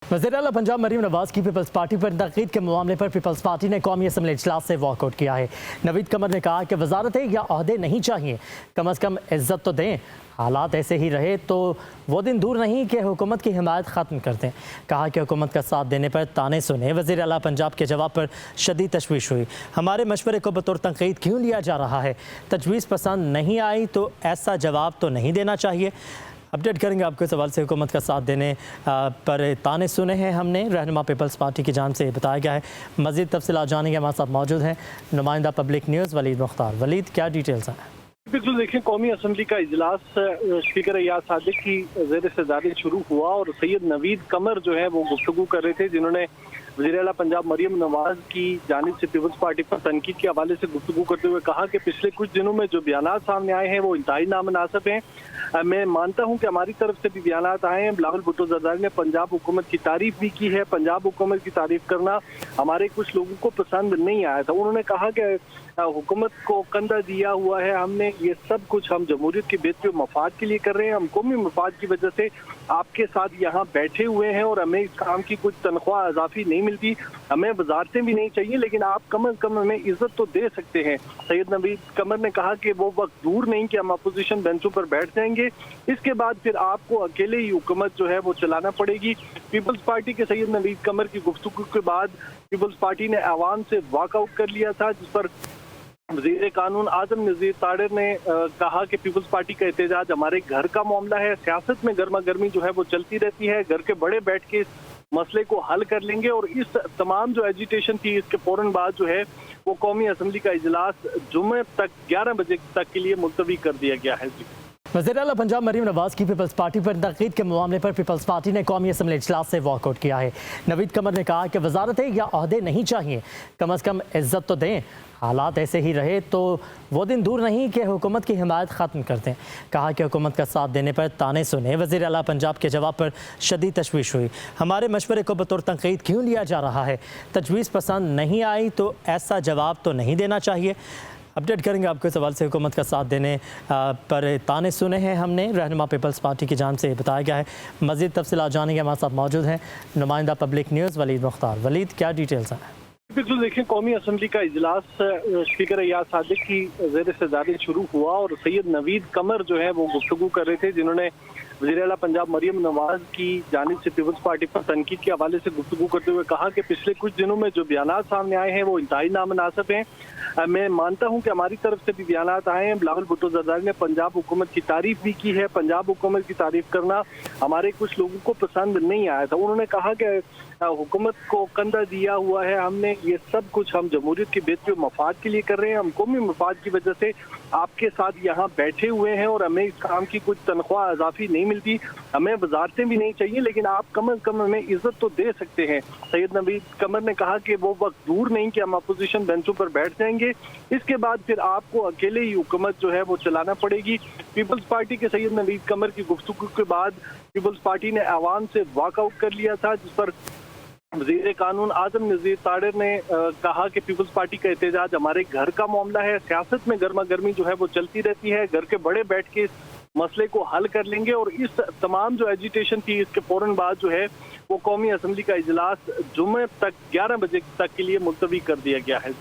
वज़ीर-ए-आला पंजाब मरीम नवाज की peoples party पर तनकीद के मामले पर पीपल्स पार्टी ने कौमी असम्बली इजलास से वॉकआउट किया है। नवीद कमर ने कहा कि वजारतें या ओहदे नहीं चाहिए, कम अज़ कम इज्जत तो दें। हालात ऐसे ही रहे तो वो दिन दूर नहीं कि हुकूमत की हिमायत ख़त्म कर दें। कहा कि हुकूमत का साथ देने पर ताने सुने। वज़ीर-ए-आला पंजाब के जवाब पर शदीद तशवीश हुई। हमारे मशवरे को बतौर तनकीद क्यों लिया जा रहा है? तजवीज़ पसंद नहीं आई तो ऐसा जवाब तो नहीं देना चाहिए। अपडेट करेंगे आपके सवाल से। हुकूमत का साथ देने पर ताने सुने हैं हमने, रहनुमा पीपल्स पार्टी की जान से बताया गया है। मज़ीद तफसीलात जानेंगे, हमारे साथ मौजूद हैं नुमाइंदा पब्लिक न्यूज़ वलीद मुख्तार। वलीद, क्या डिटेल्स हैं? बिल्कुल, देखिए, कौमी असम्बली का इजलास स्पीकर अयाज सादिक की ज़ेर सदारत शुरू हुआ और सैयद नवीद कमर जो है वो गुफ्तगू कर रहे थे, जिन्होंने वज़ीर-ए-आला पंजाब मरीम नवाज की जानिब से पीपल्स पार्टी पर तनकीद के हवाले से गुफ्तगू करते हुए कहा कि पिछले कुछ दिनों में जो बयानात सामने आए हैं वो इंतहाई नामनासिब हैं। मैं मानता हूं कि हमारी तरफ से भी बयानात आए हैं। बिलावल भुट्टो ज़रदारी ने पंजाब हुकूमत की तारीफ भी की है। पंजाब हुकूमत की तारीफ करना हमारे कुछ लोगों को पसंद नहीं आया था। उन्होंने कहा कि हुकूमत को कंधा दिया हुआ है हमने, ये सब कुछ हम जमहूरियत के बेहतरी और मफाद के लिए कर रहे हैं। हम कौमी मफाद की वजह से आपके साथ यहाँ बैठे हुए हैं और हमें इस काम की कुछ तनख्वाह इजाफी नहीं मिलती, हमें वजारतें भी नहीं चाहिए, लेकिन आप कम अज़ कम हमें इज्जत तो दे सकते हैं। सैयद नवीद कमर ने कहा कि वो वक्त दूर नहीं कि हम अपोजिशन बेंचों पर बैठ जाएंगे, इसके बाद फिर आपको अकेले ही हुकूमत जो है वो चलाना पड़ेगी। पीपल्स पार्टी के सैयद नवीद कमर की गुफ्तगू के बाद पीपल्स पार्टी ने अवाम से वॉकआउट कर लिया था, जिस पर वज़ीर कानून आज़म नज़ीर ताड़र ने कहा कि पीपल्स पार्टी का एहतजाज हमारे घर का मामला है। सियासत में गर्मा गर्मी जो है वो चलती रहती है, घर के बड़े बैठ के इस मसले को हल कर लेंगे। और इस तमाम जो एजिटेशन थी, इसके फौरन बाद जो है वो कौमी असम्बली का इजलास जुमे तक 11 बजे तक के लिए मुलतवी कर दिया गया है। वज़ीर-ए-आला पंजाब मरीम नवाज की पीपल्स पार्टी पर तनकीद के मामले पर पीपल्स पार्टी ने कौमी असम्बली इजलास से वॉकआउट किया है। नवीद कमर ने कहा कि वजारतें या ओहदे नहीं चाहिए, कम अज़ कम इज्जत तो दें। हालात ऐसे ही रहे तो वो दिन दूर नहीं कि हुकूमत की हिमायत ख़त्म कर दें। कहा कि हुकूमत का साथ देने पर ताने सुने। वज़ीर-ए-आला पंजाब के जवाब पर शदीद तशवीश हुई। हमारे मशवरे को बतौर तनकीद क्यों लिया जा रहा है? तजवीज़ पसंद नहीं आई तो ऐसा जवाब तो नहीं देना चाहिए। अपडेट करेंगे आपके सवाल से। हुकूमत का साथ देने पर ताने सुने हैं हमने, रहनुमा पीपल्स पार्टी की जान से बताया गया है। मज़ीद तफसीलात जानेंगे, हमारे साथ मौजूद हैं नुमाइंदा पब्लिक न्यूज़ वलीद मुख्तार। वलीद, क्या डिटेल्स हैं? बिल्कुल, देखिए, कौमी असम्बली का इजलास स्पीकर अयाज सादिक की ज़ेर सदारत शुरू हुआ और सैयद नवीद कमर जो है वो गुफ्तगू कर रहे थे, जिन्होंने वज़ीर-ए-आला पंजाब मरीम नवाज की जानिब से पीपल्स पार्टी पर तनकीद के हवाले से गुफ्तगू करते हुए कहा कि पिछले कुछ दिनों में जो बयानात सामने आए हैं वो इंतहाई नामनासिब हैं। मैं मानता हूं कि हमारी तरफ से भी बयानात आए हैं। बिलावल भुट्टो ज़रदारी ने पंजाब हुकूमत की तारीफ भी की है। पंजाब हुकूमत की तारीफ करना हमारे कुछ लोगों को पसंद नहीं आया था। उन्होंने कहा कि हुकूमत को कंधा दिया हुआ है हमने, ये सब कुछ हम जमहूरियत के बेहतरी और मफाद के लिए कर रहे हैं। हम कौमी मफाद की वजह से आपके साथ यहाँ बैठे हुए हैं और हमें इस काम की कुछ तनख्वाह इजाफी नहीं मिलती, हमें वजारतें भी नहीं चाहिए, लेकिन आप कम अज़ कम हमें इज्जत तो दे सकते हैं। सैयद नवीद कमर ने कहा कि वो वक्त दूर नहीं कि हम अपोजिशन बेंचों पर बैठ जाएंगे, इसके बाद फिर आपको अकेले ही हुकूमत जो है वो चलाना पड़ेगी। पीपल्स पार्टी के सैयद नवीद कमर की गुफ्तगू के बाद पीपल्स पार्टी ने अवाम से वॉकआउट कर लिया था, जिस पर वज़ीर कानून आज़म नज़ीर ताड़र ने कहा कि पीपल्स पार्टी का एहतजाज हमारे घर का मामला है। सियासत में गर्मा गर्मी जो है वो चलती रहती है, घर के बड़े बैठ के इस मसले को हल कर लेंगे। और इस तमाम जो एजिटेशन थी, इसके फौरन बाद जो है वो कौमी असम्बली का इजलास जुमे तक 11 बजे तक के लिए मुलतवी कर दिया गया है।